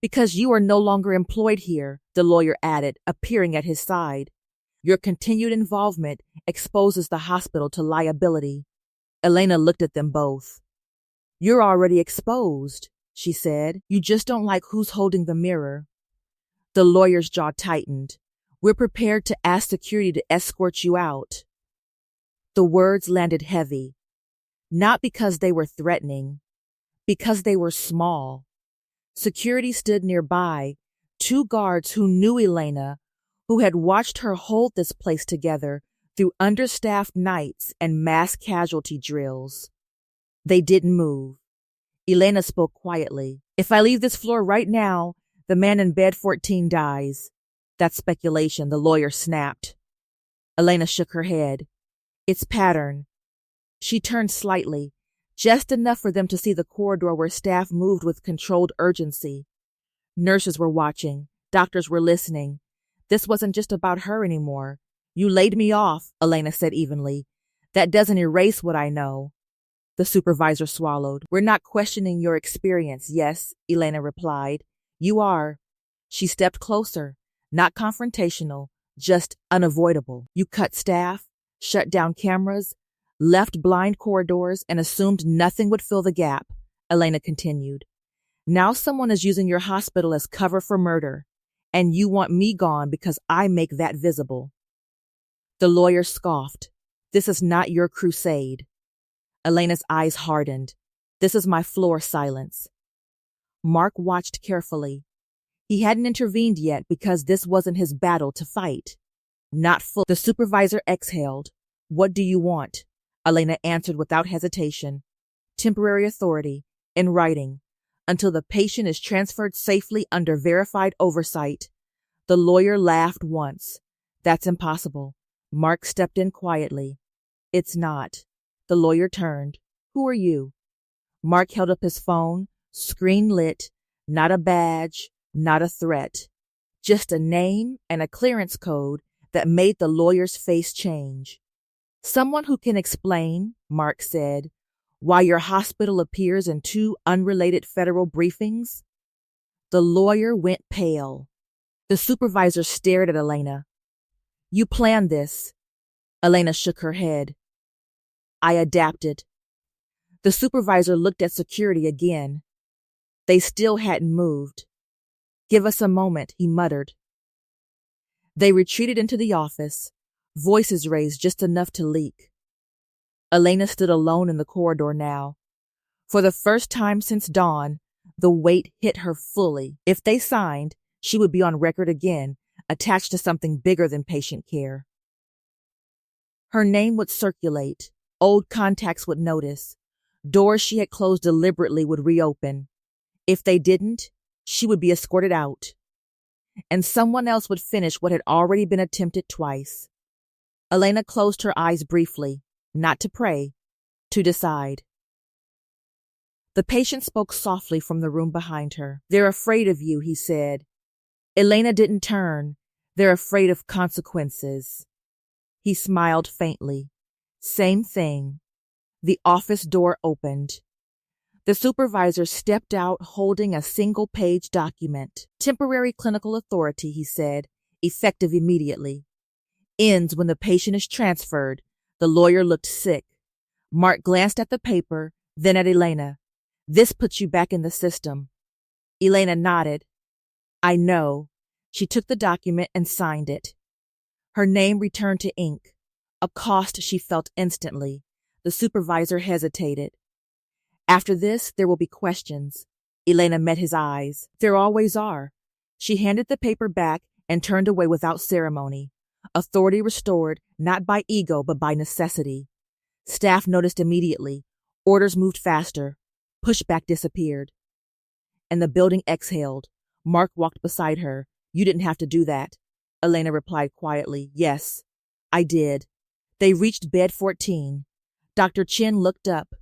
Because you are no longer employed here, the lawyer added, appearing at his side. Your continued involvement exposes the hospital to liability. Elena looked at them both. You're already exposed, she said. You just don't like who's holding the mirror. The lawyer's jaw tightened. We're prepared to ask security to escort you out. The words landed heavy. Not because they were threatening, because they were small. Security stood nearby, 2 guards who knew Elena, who had watched her hold this place together through understaffed nights and mass casualty drills. They didn't move. Elena spoke quietly. If I leave this floor right now, the man in bed 14 dies. That's speculation, the lawyer snapped. Elena shook her head. It's pattern. She turned slightly, just enough for them to see the corridor where staff moved with controlled urgency. Nurses were watching. Doctors were listening. This wasn't just about her anymore. You laid me off, Elena said evenly. That doesn't erase what I know. The supervisor swallowed. We're not questioning your experience, yes, Elena replied. You are. She stepped closer, not confrontational, just unavoidable. You cut staff, shut down cameras, left blind corridors, and assumed nothing would fill the gap, Elena continued. Now someone is using your hospital as cover for murder, and you want me gone because I make that visible. The lawyer scoffed. This is not your crusade. Elena's eyes hardened. This is my floor silence. Mark watched carefully. He hadn't intervened yet because this wasn't his battle to fight. Not full. The supervisor exhaled. What do you want? Elena answered without hesitation. Temporary authority, in writing, until the patient is transferred safely under verified oversight. The lawyer laughed once. That's impossible. Mark stepped in quietly. It's not. The lawyer turned. Who are you? Mark held up his phone, screen lit, not a badge, not a threat. Just a name and a clearance code that made the lawyer's face change. Someone who can explain, Mark said, why your hospital appears in 2 unrelated federal briefings? The lawyer went pale. The supervisor stared at Elena. You planned this. Elena shook her head. I adapted. The supervisor looked at security again. They still hadn't moved. "Give us a moment," he muttered. They retreated into the office, voices raised just enough to leak. Elena stood alone in the corridor now. For the first time since dawn, the weight hit her fully. If they signed, she would be on record again, attached to something bigger than patient care. Her name would circulate, old contacts would notice, doors she had closed deliberately would reopen. If they didn't, she would be escorted out. And someone else would finish what had already been attempted twice. Elena closed her eyes briefly, not to pray, to decide. The patient spoke softly from the room behind her. "They're afraid of you," he said. Elena didn't turn. "They're afraid of consequences." He smiled faintly. Same thing. The office door opened. The supervisor stepped out holding a single-page document. "Temporary clinical authority," he said, "effective immediately. Ends when the patient is transferred." The lawyer looked sick. Mark glanced at the paper, then at Elena. "This puts you back in the system." Elena nodded. "I know." She took the document and signed it. Her name returned to ink, a cost she felt instantly. The supervisor hesitated. "After this, there will be questions." Elena met his eyes. "There always are." She handed the paper back and turned away without ceremony. Authority restored, not by ego, but by necessity. Staff noticed immediately. Orders moved faster. Pushback disappeared. And the building exhaled. Mark walked beside her. "You didn't have to do that." Elena replied quietly, "Yes, I did." They reached bed 14. Dr. Chin looked up.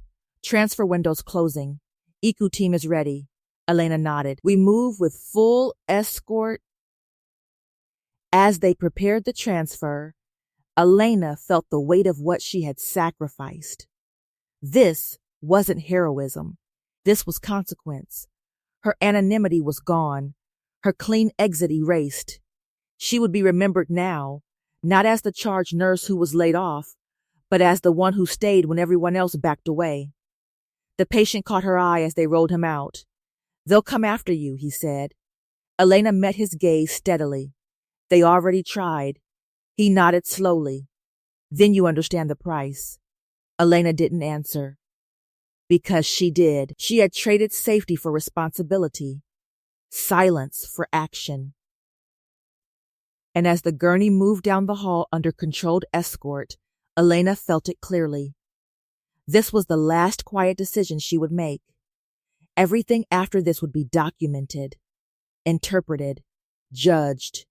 "Transfer windows closing. ICU team is ready." Elena nodded. "We move with full escort." As they prepared the transfer, Elena felt the weight of what she had sacrificed. This wasn't heroism. This was consequence. Her anonymity was gone, her clean exit erased. She would be remembered now, not as the charge nurse who was laid off, but as the one who stayed when everyone else backed away. The patient caught her eye as they rolled him out. "They'll come after you," he said. Elena met his gaze steadily. "They already tried." He nodded slowly. "Then you understand the price." Elena didn't answer. Because she did. She had traded safety for responsibility, silence for action. And as the gurney moved down the hall under controlled escort, Elena felt it clearly. This was the last quiet decision she would make. Everything after this would be documented, interpreted, judged.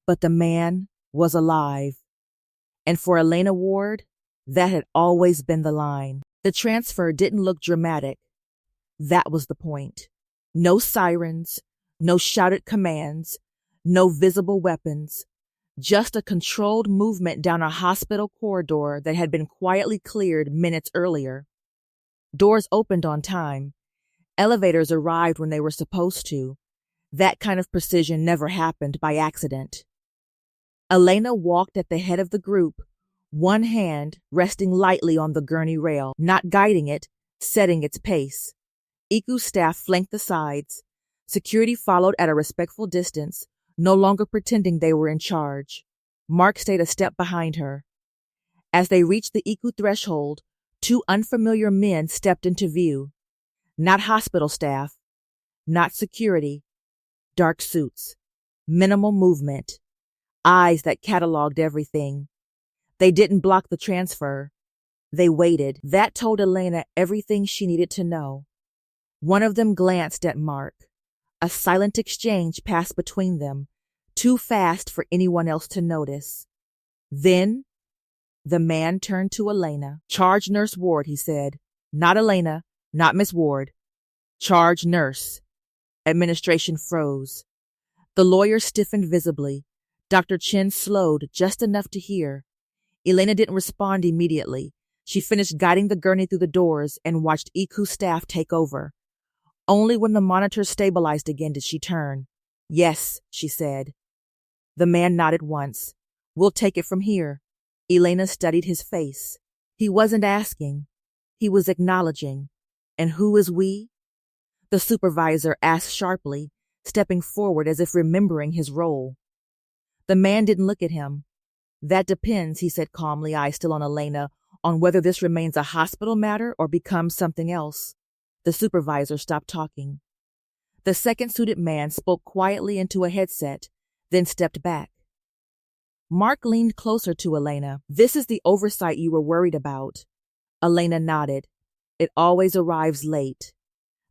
But the man was alive. And for Elena Ward, that had always been the line. The transfer didn't look dramatic. That was the point. No sirens, no shouted commands, no visible weapons, just a controlled movement down a hospital corridor that had been quietly cleared minutes earlier. Doors opened on time. Elevators arrived when they were supposed to. That kind of precision never happened by accident. Elena walked at the head of the group, one hand resting lightly on the gurney rail, not guiding it, setting its pace. ICU staff flanked the sides. Security followed at a respectful distance, no longer pretending they were in charge. Mark stayed a step behind her. As they reached the ICU threshold, two unfamiliar men stepped into view. Not hospital staff, not security, dark suits, minimal movement, eyes that cataloged everything. They didn't block the transfer. They waited. That told Elena everything she needed to know. One of them glanced at Mark. A silent exchange passed between them, too fast for anyone else to notice. Then, the man turned to Elena. "Charge Nurse Ward," he said. "Not Elena, not Miss Ward. Charge Nurse." Administration froze. The lawyer stiffened visibly. Dr. Chin slowed just enough to hear. Elena didn't respond immediately. She finished guiding the gurney through the doors and watched ICU staff take over. Only when the monitor stabilized again did she turn. "Yes," she said. The man nodded once. "We'll take it from here." Elena studied his face. He wasn't asking. He was acknowledging. And who is we? The supervisor asked sharply, stepping forward as if remembering his role. The man didn't look at him. That depends, he said calmly, eyes still on Elena, on whether this remains a hospital matter or becomes something else. The supervisor stopped talking. The second-suited man spoke quietly into a headset, then stepped back. Mark leaned closer to Elena. This is the oversight you were worried about. Elena nodded. It always arrives late.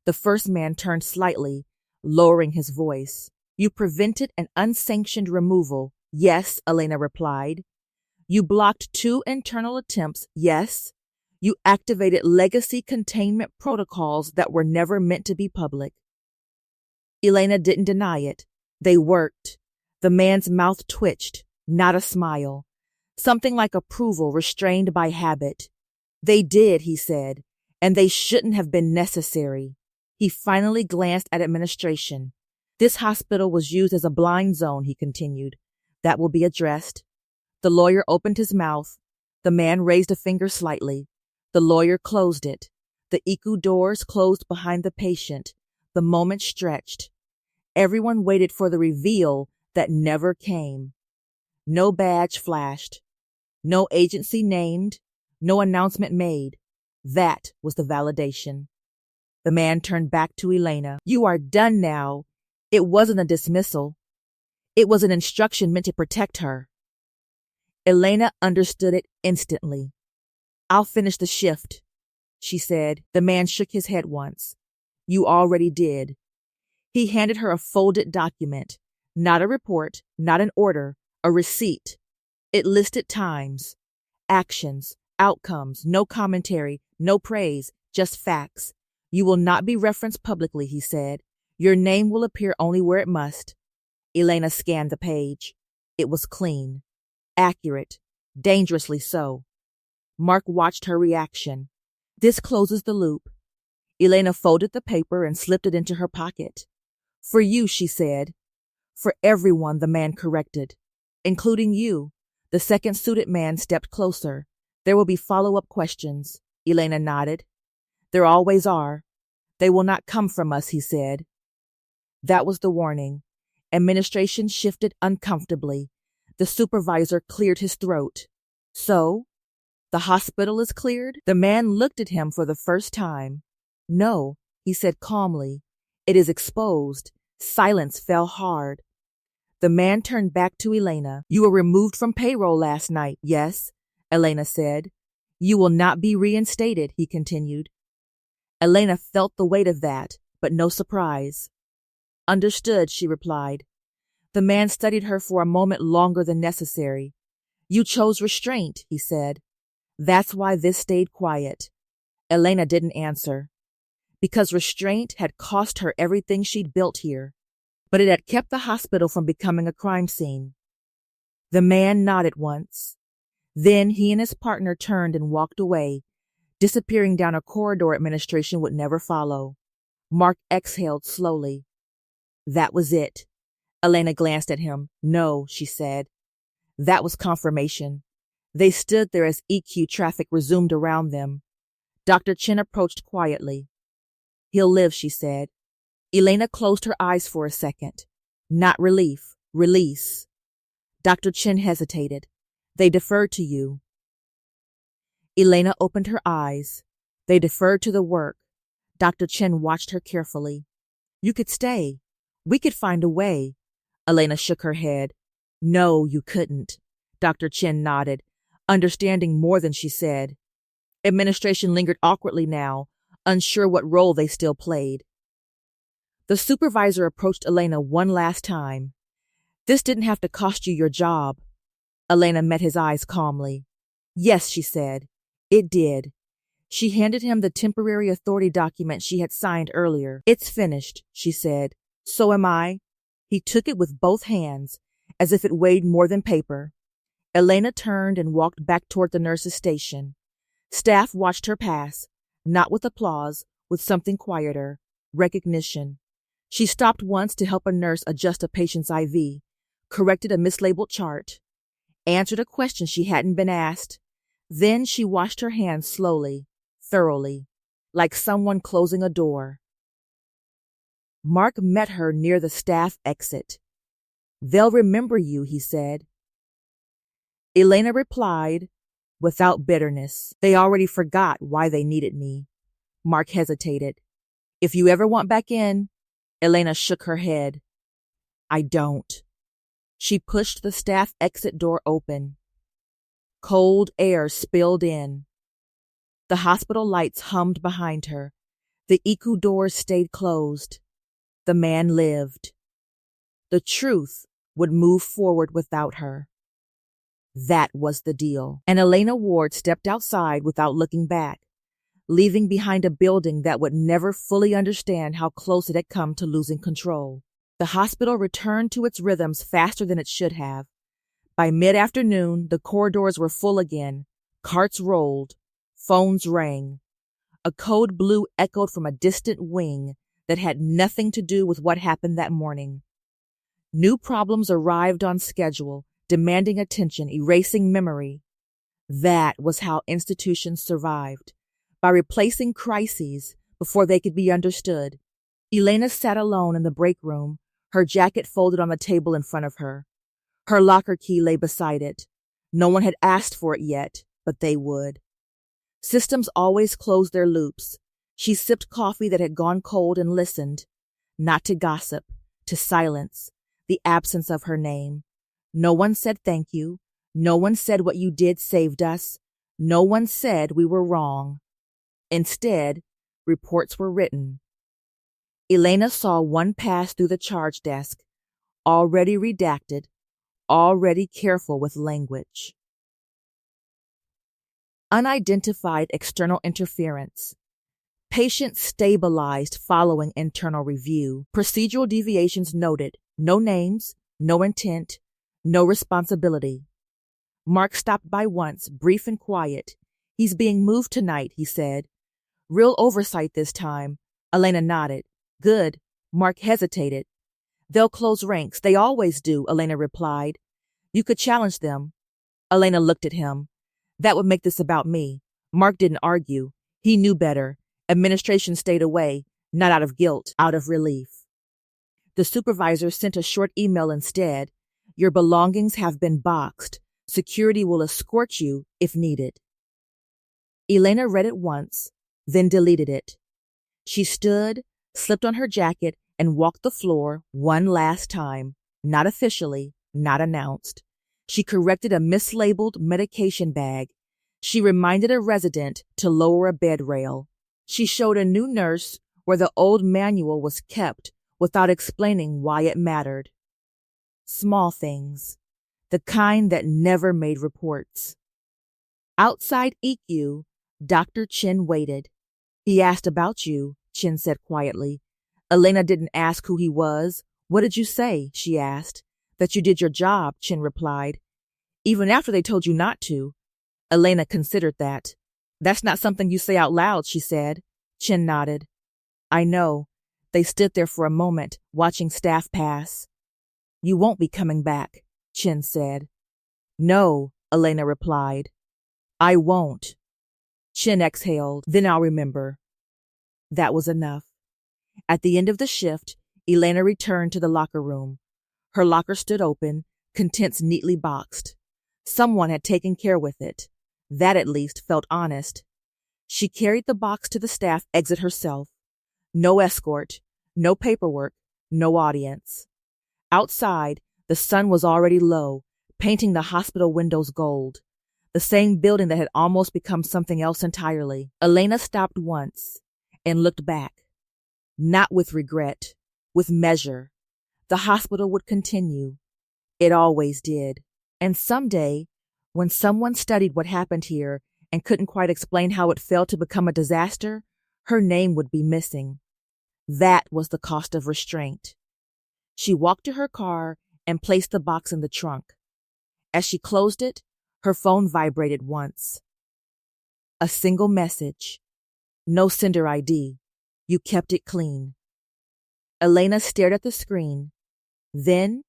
The first man turned slightly, lowering his voice. You prevented an unsanctioned removal. Yes, Elena replied. You blocked 2 internal attempts. Yes. You activated legacy containment protocols that were never meant to be public. Elena didn't deny it. They worked. The man's mouth twitched, not a smile. Something like approval restrained by habit. They did, he said, and they shouldn't have been necessary. He finally glanced at administration. This hospital was used as a blind zone, he continued. That will be addressed. The lawyer opened his mouth. The man raised a finger slightly. The lawyer closed it. The ICU doors closed behind the patient. The moment stretched. Everyone waited for the reveal that never came. No badge flashed. No agency named. No announcement made. That was the validation. The man turned back to Elena. You are done now. It wasn't a dismissal. It was an instruction meant to protect her. Elena understood it instantly. I'll finish the shift, she said. The man shook his head once. You already did. He handed her a folded document. Not a report, not an order, a receipt. It listed times, actions, outcomes, no commentary, no praise, just facts. You will not be referenced publicly, he said. Your name will appear only where it must. Elena scanned the page. It was clean, accurate, dangerously so. Mark watched her reaction. This closes the loop. Elena folded the paper and slipped it into her pocket. For you, she said. For everyone, the man corrected. Including you. The second-suited man stepped closer. There will be follow-up questions. Elena nodded. There always are. They will not come from us, he said. That was the warning. Administration shifted uncomfortably. The supervisor cleared his throat. So? The hospital is cleared? The man looked at him for the first time. No, he said calmly. It is exposed. Silence fell hard. The man turned back to Elena. You were removed from payroll last night, yes? Elena said. You will not be reinstated, he continued. Elena felt the weight of that, but no surprise. Understood, she replied. The man studied her for a moment longer than necessary. You chose restraint, he said. That's why this stayed quiet. Elena didn't answer. Because restraint had cost her everything she'd built here, but it had kept the hospital from becoming a crime scene. The man nodded once. Then he and his partner turned and walked away, disappearing down a corridor administration would never follow. Mark exhaled slowly. That was it. Elena glanced at him. No, she said. That was confirmation. They stood there as EQ traffic resumed around them. Dr. Chen approached quietly. He'll live, she said. Elena closed her eyes for a second. Not relief, release. Dr. Chen hesitated. They deferred to you. Elena opened her eyes. They deferred to the work. Dr. Chen watched her carefully. You could stay. We could find a way. Elena shook her head. No, you couldn't. Dr. Chen nodded, understanding more than she said. Administration lingered awkwardly now, unsure what role they still played. The supervisor approached Elena one last time. This didn't have to cost you your job. Elena met his eyes calmly. Yes, she said. It did. She handed him the temporary authority document she had signed earlier. It's finished, she said. So am I. He took it with both hands, as if it weighed more than paper. Elena turned and walked back toward the nurse's station. Staff watched her pass, not with applause, with something quieter, recognition. She stopped once to help a nurse adjust a patient's IV, corrected a mislabeled chart, answered a question she hadn't been asked. Then she washed her hands slowly. thoroughly, like someone closing a door. Mark met her near the staff exit. "They'll remember you," he said. Elena replied, without bitterness, "They already forgot why they needed me." Mark hesitated. "If you ever want back in," Elena shook her head. "I don't." She pushed the staff exit door open. Cold air spilled in. The hospital lights hummed behind her. The ECU doors stayed closed. The man lived. The truth would move forward without her. That was the deal. And Elena Ward stepped outside without looking back, leaving behind a building that would never fully understand how close it had come to losing control. The hospital returned to its rhythms faster than it should have. By mid-afternoon, the corridors were full again. Carts rolled. Phones rang. A code blue echoed from a distant wing that had nothing to do with what happened that morning. New problems arrived on schedule, demanding attention, erasing memory. That was how institutions survived, by replacing crises before they could be understood. Elena sat alone in the break room, her jacket folded on the table in front of her. Her locker key lay beside it. No one had asked for it yet, but they would. Systems always closed their loops. She sipped coffee that had gone cold and listened, not to gossip, to silence, the absence of her name. No one said thank you. No one said what you did saved us. No one said we were wrong. Instead, reports were written. Elena saw one pass through the charge desk, already redacted, already careful with language. Unidentified external interference. Patient stabilized following internal review. Procedural deviations noted. No names, no intent, no responsibility. Mark stopped by once, brief and quiet. "He's being moved tonight," he said. "Real oversight this time." Elena nodded. "Good." Mark hesitated. "They'll close ranks. They always do," Elena replied. "You could challenge them." Elena looked at him. "That would make this about me." Mark didn't argue. He knew better. Administration stayed away, not out of guilt, out of relief. The supervisor sent a short email instead. "Your belongings have been boxed. Security will escort you if needed." Elena read it once, then deleted it. She stood, slipped on her jacket, and walked the floor one last time, not officially, not announced. She corrected a mislabeled medication bag. She reminded a resident to lower a bed rail. She showed a new nurse where the old manual was kept without explaining why it mattered. Small things, the kind that never made reports. Outside EQ, Dr. Chin waited. "He asked about you," Chin said quietly. Elena didn't ask who he was. "What did you say?" she asked. "That you did your job," Chin replied. "Even after they told you not to." Elena considered that. "That's not something you say out loud," she said. Chin nodded. "I know." They stood there for a moment, watching staff pass. "You won't be coming back," Chin said. "No," Elena replied. "I won't." Chin exhaled. "Then I'll remember." That was enough. At the end of the shift, Elena returned to the locker room. Her locker stood open, contents neatly boxed. Someone had taken care with it. That at least felt honest. She carried the box to the staff exit herself. No escort, no paperwork, no audience. Outside, the sun was already low, painting the hospital windows gold. The same building that had almost become something else entirely. Elena stopped once and looked back. Not with regret, with measure. The hospital would continue. It always did. And someday, when someone studied what happened here and couldn't quite explain how it fell to become a disaster, her name would be missing. That was the cost of restraint. She walked to her car and placed the box in the trunk. As she closed it, her phone vibrated once. A single message. No sender ID. You kept it clean. Elena stared at the screen. Then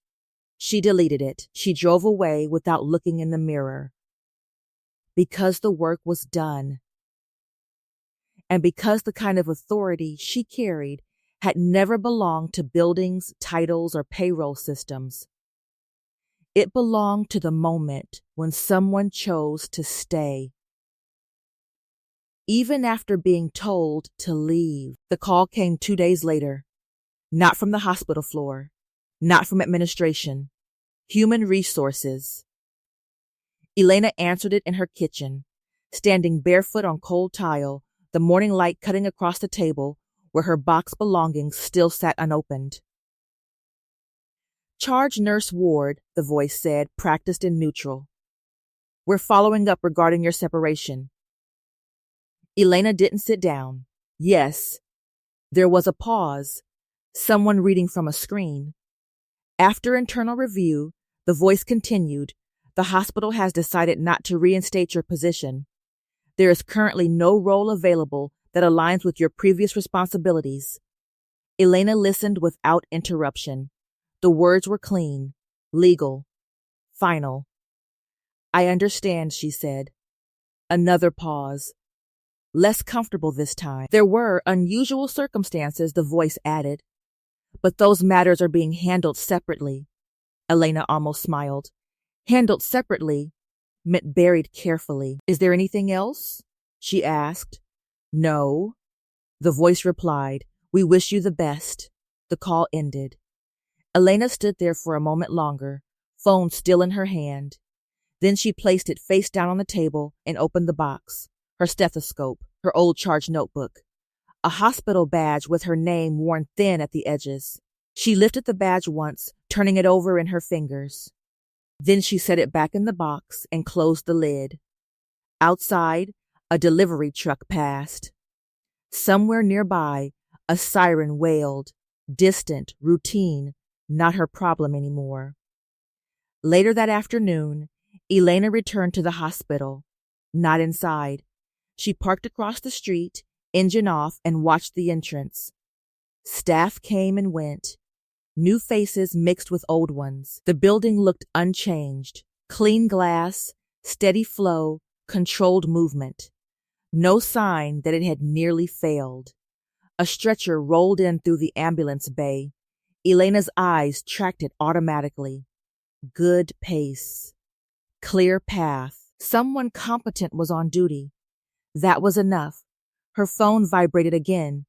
she deleted it. She drove away without looking in the mirror. Because the work was done. and because the kind of authority she carried had never belonged to buildings, titles, or payroll systems. It belonged to the moment when someone chose to stay. Even after being told to leave, the call came 2 days later. Not from the hospital floor, not from administration, human resources. Elena answered it in her kitchen, standing barefoot on cold tile, the morning light cutting across the table where her box belongings still sat unopened. Charge Nurse Ward, the voice said, practiced in neutral. We're following up regarding your separation. Elena didn't sit down. Yes. There was a pause, someone reading from a screen. After internal review, the voice continued, the hospital has decided not to reinstate your position. There is currently no role available that aligns with your previous responsibilities. Elena listened without interruption. The words were clean, legal, final. I understand, she said. Another pause. Less comfortable this time. There were unusual circumstances, the voice added, but those matters are being handled separately. Elena almost smiled. Handled separately meant buried carefully. Is there anything else? She asked. No. The voice replied, we wish you the best. The call ended. Elena stood there for a moment longer, phone still in her hand. Then she placed it face down on the table and opened the box, her stethoscope, her old charge notebook, a hospital badge with her name worn thin at the edges. She lifted the badge once, turning it over in her fingers. Then she set it back in the box and closed the lid. Outside, a delivery truck passed. Somewhere nearby, a siren wailed, distant, routine, not her problem anymore. Later that afternoon, Elena returned to the hospital. Not inside. She parked across the street, engine off, and watched the entrance. Staff came and went. New faces mixed with old ones. The building looked unchanged. Clean glass, steady flow, controlled movement. No sign that it had nearly failed. A stretcher rolled in through the ambulance bay. Elena's eyes tracked it automatically. Good pace. Clear path. Someone competent was on duty. That was enough. Her phone vibrated again.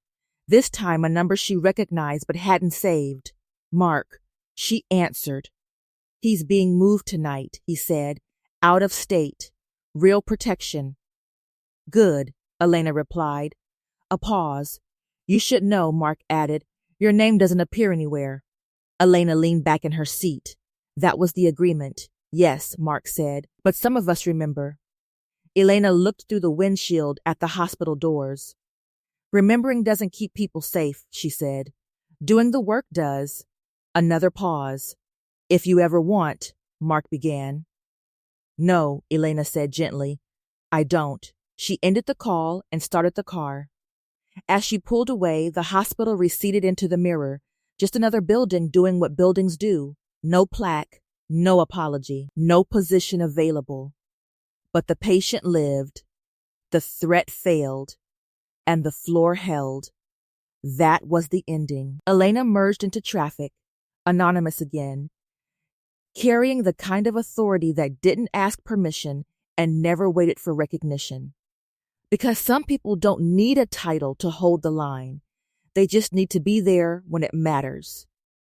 This time a number she recognized but hadn't saved. Mark. She answered. He's being moved tonight, he said. Out of state. Real protection. Good, Elena replied. A pause. You should know, Mark added. Your name doesn't appear anywhere. Elena leaned back in her seat. That was the agreement. Yes, Mark said, but some of us remember. Elena looked through the windshield at the hospital doors. Remembering doesn't keep people safe, she said. Doing the work does. Another pause. If you ever want, Mark began. No, Elena said gently. I don't. She ended the call and started the car. As she pulled away, the hospital receded into the mirror. Just another building doing what buildings do. No plaque, no apology, no position available. But the patient lived, the threat failed, and the floor held. That was the ending. Elena merged into traffic, anonymous again, carrying the kind of authority that didn't ask permission and never waited for recognition. Because some people don't need a title to hold the line. They just need to be there when it matters.